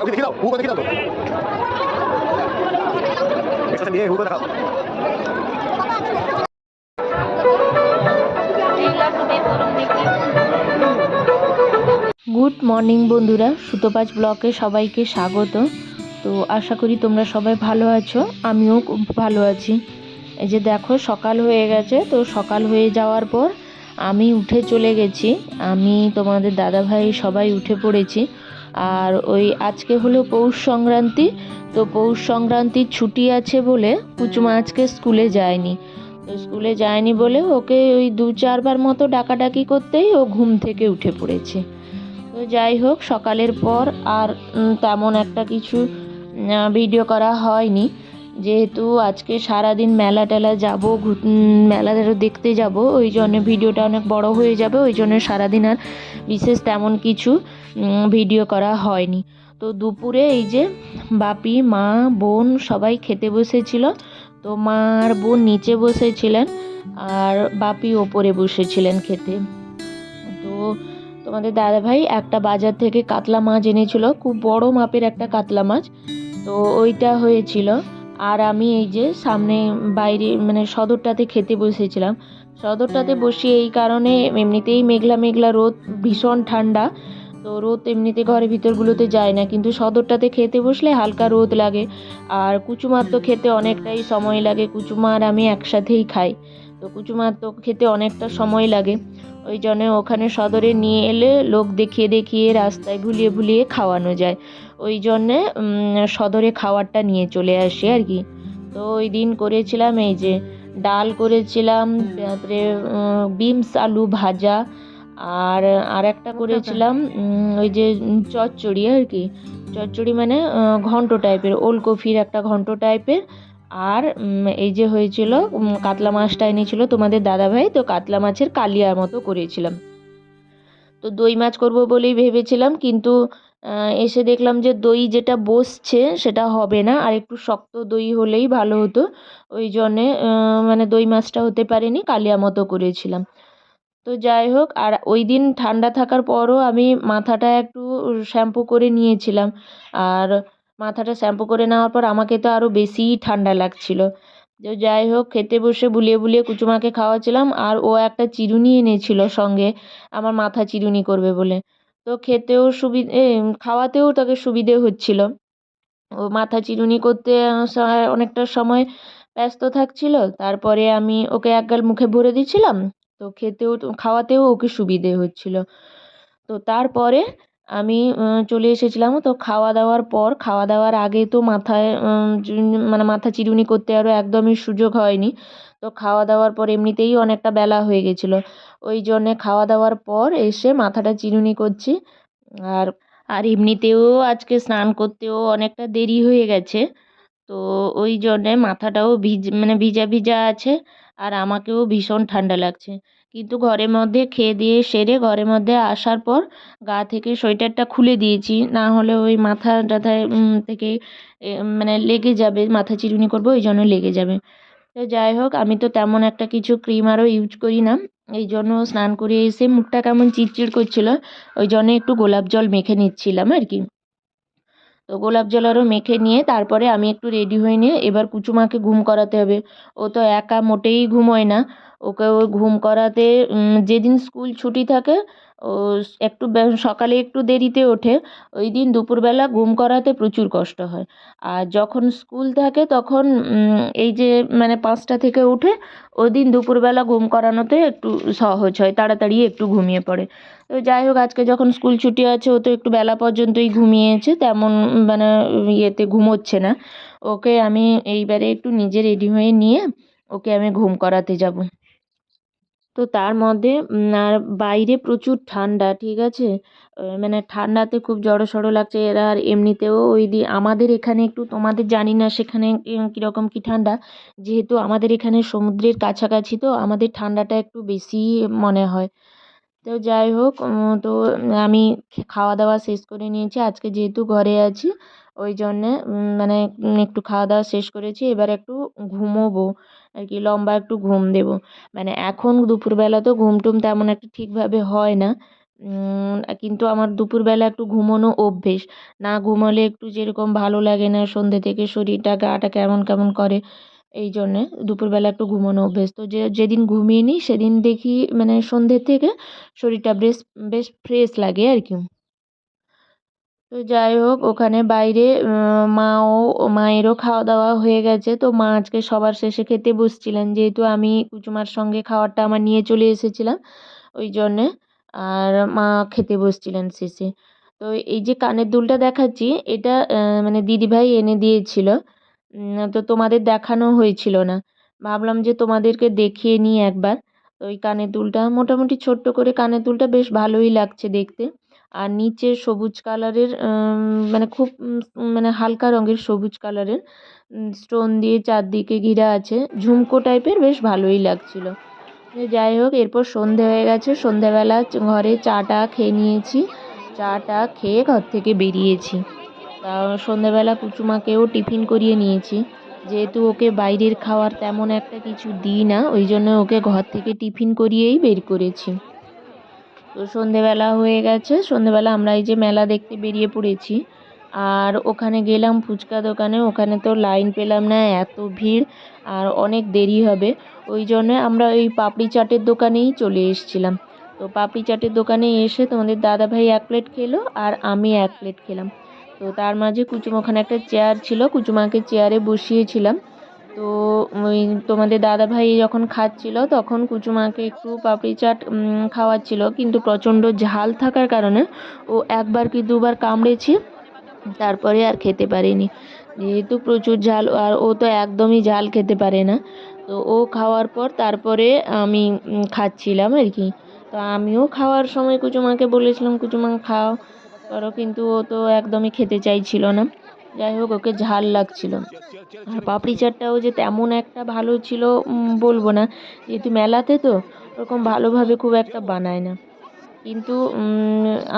দেখি দাও হুকো দেখি দাও তো একটা নিয়ে হুকো দেখাও। গুড মর্নিং বন্ধুরা, সুতোপাঁচ ব্লকে সবাইকে স্বাগত। তো আশা করি তোমরা সবাই ভালো আছো, আমিও খুব ভালো আছি। এই যে দেখো সকাল হয়ে গেছে, তো সকাল হয়ে যাওয়ার পর আমি উঠে চলে গেছি। আমি তোমাদের দাদাভাই সবাই উঠে পড়েছি। আর ওই আজকে হলো পৌষ সংক্রান্তি, তো পৌষ সংক্রান্তির ছুটি আছে বলে কুচুমা আজকে স্কুলে যায়নি। তো স্কুলে যায়নি বলে ওকে ওই 2-4 বার মতো ডাকাডাকি করতেই ও ঘুম থেকে উঠে পড়েছে। তো যাই হোক, সকালের পর আর তেমন একটা কিছু ভিডিও করা হয়নি, যেহেতু আজকে সারাদিন মেলা টেলা যাবো, মেলা দেখতে যাব, ওই জন্য ভিডিওটা অনেক বড় হয়ে যাবে, ওই জন্য সারাদিন আর বিশেষ তেমন কিছু ভিডিও করা হয়নি। তো দুপুরে এই যে বাপি, মা, বোন সবাই খেতে বসেছিল। তো মা আর বোন নিচে বসেছিলেন আর বাপি ওপরে বসেছিলেন খেতে। তো তোমাদের দাদাভাই একটা বাজার থেকে কাতলা মাছ এনেছিল, খুব বড় মাপের একটা কাতলা মাছ, তো ওইটা হয়েছিল। আর আমি এই যে সামনে বাইরে মানে সদরটাতে খেতে বসেছিলাম। সদরটাতে বসি এই কারণে, এমনিতেই মেঘলা মেঘলা রোদ, ভীষণ ঠান্ডা, তো রোদ এমনিতে ঘরের ভিতরগুলোতে যায় না, কিন্তু সদরটাতে খেতে বসলে হালকা রোদ লাগে। আর কুচুমার তো খেতে অনেকটাই সময় লাগে, কুচুমা আর আমি একসাথেই খাই, তো কুচুমার তো খেতে অনেকটা সময় লাগে। ওই জন্য ওখানে সদরে নিয়ে এলে লোক দেখিয়ে দেখিয়ে রাস্তায় ভুলিয়ে ভুলিয়ে খাওয়ানো যায়, ওই জন্যে সদরে খাবারটা নিয়ে চলে আসি আর কি। তো ওই দিন করেছিলাম এই যে ডাল করেছিলাম, তারপরে বিনস আলু ভাজা, আর আরেকটা করেছিলাম ওই যে চচ্চড়ি আর কি। চচ্চড়ি মানে ঘন্ট টাইপের, ওলকপির একটা ঘন্ট টাইপের। আর এই যে হয়েছিল কাতলা মাছটা এনেছিল তোমাদের দাদাভাই, তো কাতলা মাছের কালিয়ার মতো করেছিলাম। তো দই মাছ করব বলেই ভেবেছিলাম, কিন্তু এসে দেখলাম যে দই যেটা বসছে সেটা হবে না, আর একটু শক্ত দই হলেই ভালো হতো। ওই জন্যে মানে দই মাছটা হতে পারেনি, কালিয়া মতো করেছিলাম। তো যাই হোক, আর ওই দিন ঠান্ডা থাকার পরও আমি মাথাটা একটু শ্যাম্পু করে নিয়েছিলাম। আর মাথাটা শ্যাম্পু করে নেওয়ার পর আমাকে তো আরও বেশিই ঠান্ডা লাগছিল। তো যাই হোক, খেতে বসে বুলিয়ে বুলিয়ে কুচুমাকে খাওয়াচ্ছিলাম, আর ও একটা চিরুনি এনেছিল সঙ্গে আমার মাথা চিরুনি করবে বলে। তো খেতেও সুবিধে, খাওয়াতেও তাকে সুবিধে হচ্ছিল। ও মাথা চিরুনি করতে অনেকটা সময় ব্যস্ত থাকছিল, তারপরে আমি ওকে এক গাল মুখে ভরে দিচ্ছিলাম, তো খেতেও খাওয়াতেও ওকে সুবিধে হচ্ছিল। তো তারপরে আমি চলে এসেছিলাম। তো খাওয়া দাওয়ার পর, খাওয়া দাওয়ার আগে তো মাথায় মানে মাথা চিরুনি করতে আরও একদমই সুযোগ হয়নি। তো খাওয়া দাওয়ার পর এমনিতেই অনেকটা বেলা হয়ে গেছিলো, ওই জন্যে খাওয়া দাওয়ার পর এসে মাথাটা চিরুনি করছি। আর আর এমনিতেও আজকে স্নান করতেও অনেকটা দেরি হয়ে গেছে, তো ওই জন্যে মাথাটাও মানে ভিজা ভিজা আছে, আর আমাকেও ভীষণ ঠান্ডা লাগছে। কিন্তু ঘরের মধ্যে খেয়ে দিয়ে সেরে ঘরের মধ্যে আসার পর গা থেকে সোয়েটারটা খুলে দিয়েছি, না হলে ওই মাথা টাথায় থেকে মানে লেগে যাবে, মাথা চিরুনি করবো ওই জন্য লেগে যাবে। তো যাই হোক, আমি তো তেমন একটা কিছু ক্রিম আরও ইউজ করি না, এই জন্য স্নান করে এসে মুখটা কেমন চিড়চিড় করছিল, ওই জন্য একটু গোলাপ জল মেখে নিচ্ছিলাম আর কি। তো গোলাপ জল আরও মেখে নিয়ে তারপরে আমি একটু রেডি হয়ে নিয়ে এবার কুচুমাকে ঘুম করাতে হবে। ও তো একা মোটেই ঘুমোয় না, ওকে ওই ঘুম করাতে যেদিন স্কুল ছুটি থাকে ও একটু সকালে একটু দেরিতে ওঠে, ওই দিন দুপুরবেলা ঘুম করাতে প্রচুর কষ্ট হয়। আর যখন স্কুল থাকে তখন এই যে মানে 5টা থেকে উঠে, ওই দিন দুপুরবেলা ঘুম করানোতে একটু সহজ হয়, তাড়াতাড়ি একটু ঘুমিয়ে পড়ে। তো যাই হোক, আজকে যখন স্কুল ছুটি আছে ও তো একটু বেলা পর্যন্তই ঘুমিয়েছে, তেমন মানে ইয়েতে ঘুমোচ্ছে না। ওকে আমি এইবারে একটু নিজে রেডি হয়ে নিয়ে ওকে আমি ঘুম করাতে যাব। তো তার মধ্যে আর বাইরে প্রচুর ঠান্ডা, ঠিক আছে? মানে ঠান্ডাতে খুব জড়সড় লাগছে। এরা আর এমনিতেও আমাদের এখানে একটু, তোমাদের জানি না সেখানে কীরকম কী ঠান্ডা। যেহেতু আমাদের এখানে সমুদ্রের কাছাকাছি, তো আমাদের ঠান্ডাটা একটু বেশিই মনে হয়। তো যাই হোক, তো আমি খাওয়া দাওয়া শেষ করে নিয়েছি। আজকে যেহেতু ঘরে আছি, ওই জন্যে মানে একটু খাওয়া দাওয়া শেষ করেছি। এবার একটু ঘুমোবো আর কি, লম্বা একটু ঘুম দেবো। মানে এখন দুপুরবেলা তো ঘুম টুম তেমন একটা ঠিকভাবে হয় না, কিন্তু আমার দুপুরবেলা একটু ঘুমোনো অভ্যেস। না ঘুমোলে একটু যেরকম ভালো লাগে না, সন্ধ্যে থেকে শরীরটা গাটা কেমন কেমন করে, এই জন্যে দুপুরবেলা একটু ঘুমোনো অভ্যেস। তো যেদিন ঘুমিয়ে নিই সেদিন দেখি মানে সন্ধ্যের থেকে শরীরটা বেশ বেশ ফ্রেশ লাগে আর কি। তো যাই হোক, ওখানে বাইরে মায়েরও খাওয়া দাওয়া হয়ে গেছে। তো মা আজকে সবার শেষে খেতে বসছিলেন, যেহেতু আমি কুচুমার সঙ্গে খাবারটা আমার নিয়ে চলে এসেছিলাম, ওই জন্যে। আর মা খেতে বসছিলেন শেষে। তো এই যে কানের দুলটা দেখাচ্ছি, এটা মানে দিদিভাই এনে দিয়েছিল। তো তোমাদের দেখানো হয়েছিল না, ভাবলাম যে তোমাদেরকে দেখিয়ে নিই একবার। তো ওই কানের দুলটা মোটামুটি ছোট্ট করে, কানের দুলটা বেশ ভালোই লাগছে দেখতে। আর নিচে সবুজ কালারের, মানে খুব মানে হালকা রঙের সবুজ কালারের স্টোন দিয়ে চারদিকে ঘিরা আছে, ঝুমকো টাইপের, বেশ ভালোই লাগছিল। যাই হোক, এরপর সন্ধে হয়ে গেছে। সন্ধেবেলা ঘরে চাটা খেয়ে নিয়েছি। চাটা খেয়ে ঘর থেকে বেরিয়েছি। তা সন্ধেবেলা কুচুমাকেও টিফিন করিয়ে নিয়েছি। যেহেতু ওকে বাইরের খাওয়ার তেমন একটা কিছু দিই না, ওই জন্য ওকে ঘর থেকে টিফিন করিয়েই বের করেছি। তো সন্ধেবেলা হয়ে গেছে। সন্ধেবেলা আমরা এই যে মেলা দেখতে বেরিয়ে পড়েছি। আর ওখানে গেলাম ফুচকা দোকানে, ওখানে তো লাইন পেলাম না, এত ভিড়, আর অনেক দেরি হবে। ওই জন্য আমরা ওই পাপড়ি চাটের দোকানেই চলে এসেছিলাম। তো পাপড়ি চাটের দোকানে এসে তোমাদের দাদাভাই 1 প্লেট খেলো আর আমি 1 প্লেট খেলাম। তো তার মাঝে কুচুমা, ওখানে একটা চেয়ার ছিল, কুচুমাকে চেয়ারে বসিয়েছিলাম। তো ওই তোমাদের দাদাভাই যখন খাচ্ছিল, তখন কুচুমাকে একটু পাপড়ি চাট খাওয়াচ্ছিল, কিন্তু প্রচণ্ড ঝাল থাকার কারণে ও একবার কি দুবার কামড়েছে, তারপরে আর খেতে পারেনি। যেহেতু প্রচুর ঝাল, আর ও তো একদমই ঝাল খেতে পারে না। তো ও খাওয়ার পর তারপরে আমি খাচ্ছিলাম আর কি। তো আমিও খাওয়ার সময় কুচুমাকে বলেছিলাম, কুচুমা খাও করো, কিন্তু ও তো একদমই খেতে চাইছিল না। যাই হোক, ওকে ঝাল লাগছিল। আর পাপড়ি চাটটাও যে তেমন একটা ভালো ছিল বলবো না, যেহেতু মেলাতে তো ওরকম ভালোভাবে খুব একটা বানায় না। কিন্তু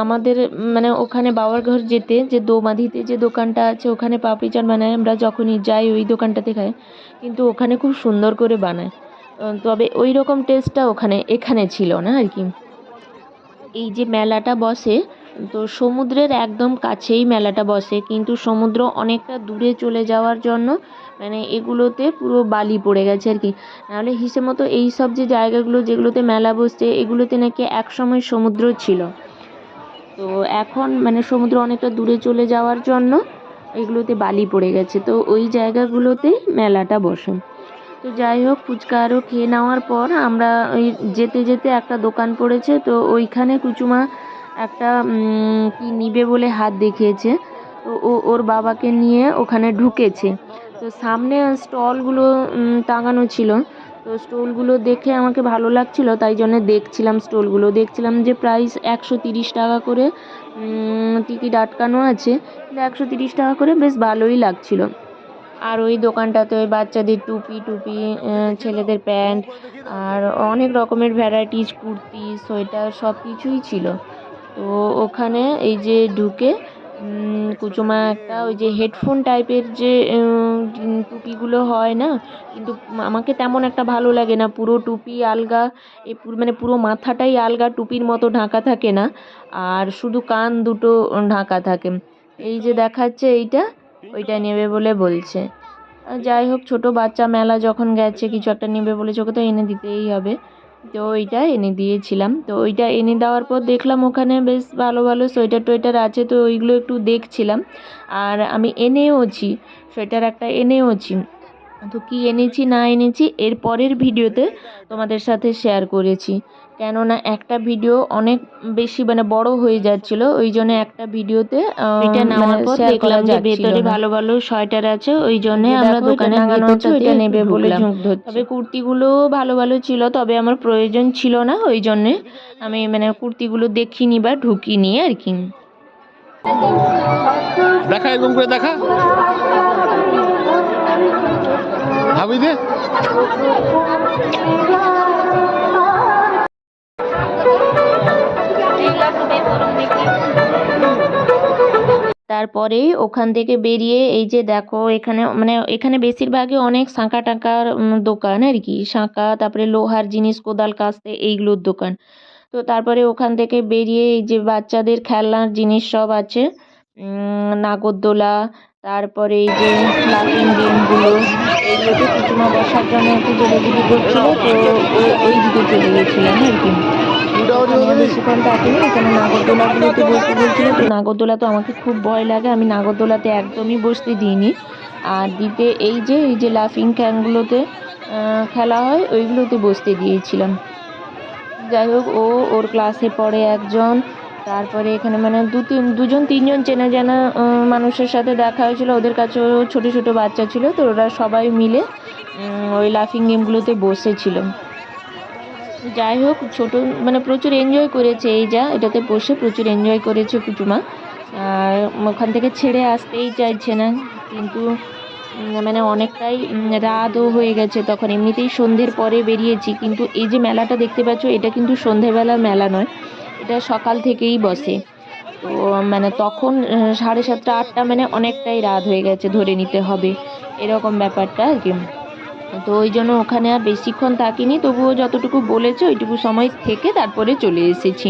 আমাদের মানে ওখানে বাবার ঘর যেতে যে দোমাধিতে যে দোকানটা আছে, ওখানে পাপড়ি চাট বানায়, আমরা যখনই যাই ওই দোকানটাতে খাই, কিন্তু ওখানে খুব সুন্দর করে বানায়। তবে ওই রকম টেস্টটা এখানে ছিল না আর কি। এই যে মেলাটা বসে, তো সমুদ্রের একদম কাছেই মেলাটা বসে, কিন্তু সমুদ্র অনেকটা দূরে চলে যাওয়ার জন্য মানে এগুলোতে পুরো বালি পড়ে গেছে আর কি। নাহলে হিসেব মতো এই সব যে জায়গাগুলো যেগুলোতে মেলা বসছে, এগুলোতে নাকি একসময় সমুদ্র ছিল। তো এখন মানে সমুদ্র অনেকটা দূরে চলে যাওয়ার জন্য এগুলোতে বালি পড়ে গেছে, তো ওই জায়গাগুলোতেই মেলাটা বসে। তো যাই হোক, ফুচকা আরও খেয়ে নেওয়ার পর আমরা ওই যেতে যেতে একটা দোকান পড়েছে, তো ওইখানে কুচুমা একটা কি নিবে বলে হাত দেখিয়েছে। তো ওর বাবাকে নিয়ে ওখানে ঢুকেছে। তো সামনে স্টলগুলো টাঙানো ছিল। তো স্টলগুলো দেখে আমাকে ভালো লাগছিল, তাই জন্য দেখছিলাম যে প্রাইস 130 টাকা করে টিকিট আটকানো আছে, কিন্তু 130 টাকা করে বেশ ভালোই লাগছিল। আর ওই দোকানটাতে ওই বাচ্চাদের টুপি, ছেলেদের প্যান্ট, আর অনেক রকমের ভ্যারাইটিস কুর্তি, সোয়েটার সব কিছুই ছিল। তো ওখানে এই যে ঢুকে কুচুমা একটা ওই যে হেডফোন টাইপের যে টুপিগুলো হয় না, কিন্তু আমাকে তেমন একটা ভালো লাগে না, পুরো টুপি আলগা, মানে পুরো মাথাটাই আলগা, টুপির মতো ঢাকা থাকে না, আর শুধু কান দুটো ঢাকা থাকে। এই যে দেখাচ্ছে এইটা, ওইটা নেবে বলে বলছে। যাই হোক, ছোট বাচ্চা মেলা যখন গেছে, কিছু একটা নেবে বলেছে, ওকে তো এনে দিতেই হবে। তো ওইটা এনে দিয়েছিলাম। তো ওইটা এনে দেওয়ার পর দেখলাম ওখানে বেশ ভালো ভালো সোয়েটার টোয়েটার আছে, তো ওইগুলো একটু দেখছিলাম। আর আমি সোয়েটার একটা এনেওছি। তো কী এনেছি না এনেছি এর পরের ভিডিওতে তোমাদের সাথে শেয়ার করেছি, কেননা একটা ভিডিও অনেক বেশি মানে বড় হয়ে যাচ্ছিল, ওই জন্য একটা ভিডিওতে এটা নেওয়ার পর দেখলাম যে ভেতরে ভালো ভালো সোয়েটার আছে, ওই জন্য আমরা দোকানে ওইটা নেবে বলে ঝোঁক ধরছি। তবে কুর্তিগুলো ভালো ভালো ছিল, তবে আমার প্রয়োজন ছিল না, ওই জন্যে আমি মানে কুর্তিগুলো দেখিনি বা ঢুকিনি আর কি। দেখা এরকম করে দেখা ভাবি দে। তারপরে ওখান থেকে বেরিয়ে এই যে দেখো এখানে মানে এখানে বেশিরভাগই অনেক শাঁখা টাকার দোকান আর কি, শাঁখা, তারপরে লোহার জিনিস, কোদাল, কাস্তে, এইগুলোর দোকান। তো তারপরে ওখান থেকে বেরিয়ে এই যে বাচ্চাদের খেলনার জিনিস সব আছে, নাগরদোলা, তারপরে এই যে লাফিং গেমগুলো, এইগুলোতে কুচুমা বসার জন্য একটু জোরাজুরি করছিল, তো ওই দিকে চলে গেছিলাম আর কি। আমি আর বেশিক্ষণ থাকিনি, এখানে নাগরদোলাগুলোতে বসতে বলছিল, তো নাগরদোলা তো আমাকে খুব ভয় লাগে, আমি নাগরদোলাতে একদমই বসতে দিইনি। আর দিতে এই যে লাফিং ক্যানগুলোতে খেলা হয় ওইগুলোতে বসতে দিয়েছিলাম। যাই হোক, ওর ক্লাসে পড়ে একজন, তারপরে এখানে মানে দুজন তিনজন চেনা জানা মানুষের সাথে দেখা হয়েছিল, ওদের কাছেও ছোট ছোট বাচ্চা ছিল, তো ওরা সবাই মিলে ওই লাফিং গেমগুলোতে বসেছিল। যাই হোক, ছোট মানে প্রচুর এনজয় করেছে, এটাতে বসে প্রচুর এনজয় করেছে কুচুমা। আর ওখান থেকে ছেড়ে আসতেই চাইছে না, কিন্তু মানে অনেকটাই রাতও হয়ে গেছে তখন, এমনিতেই সন্ধ্যের পরে বেরিয়েছি, কিন্তু এই যে মেলাটা দেখতে পাচ্ছ এটা কিন্তু সন্ধ্যেবেলার মেলা নয়, এটা সকাল থেকেই বসে। তো মানে তখন 7:30 8টা মানে অনেকটাই রাত হয়ে গেছে ধরে নিতে হবে, এরকম ব্যাপারটা আর কি। তো ওই জন্য ওখানে আর বেশিক্ষণ থাকিনি, তবুও যতটুকু বলেছে ওইটুকু সময় থেকে তারপরে চলে এসেছি।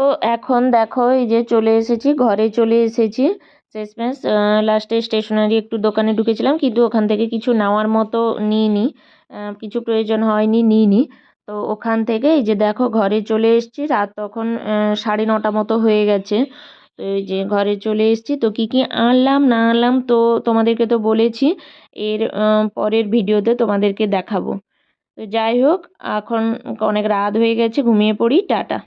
তো এখন দেখো এই যে চলে এসেছি, ঘরে চলে এসেছি শেষমেশ। লাস্টে স্টেশনারি একটু দোকানে ঢুকেছিলাম, কিন্তু ওখান থেকে কিছু নেওয়ার মতো নিইনি, কিছু প্রয়োজন হয়নি, নিইনি। তো ওখান থেকে এই যে দেখো ঘরে চলে এসেছি, রাত তখন 9:30 মতো হয়ে গেছে। তো এই যে ঘরে চলে এসেছি, তো কী কী আনলাম না আনলাম তো তোমাদেরকে তো বলেছি, এর পরের ভিডিওতে তোমাদেরকে দেখাবো। তো যাই হোক, এখন অনেক রাত হয়ে গেছে, ঘুমিয়ে পড়ি, টাটা।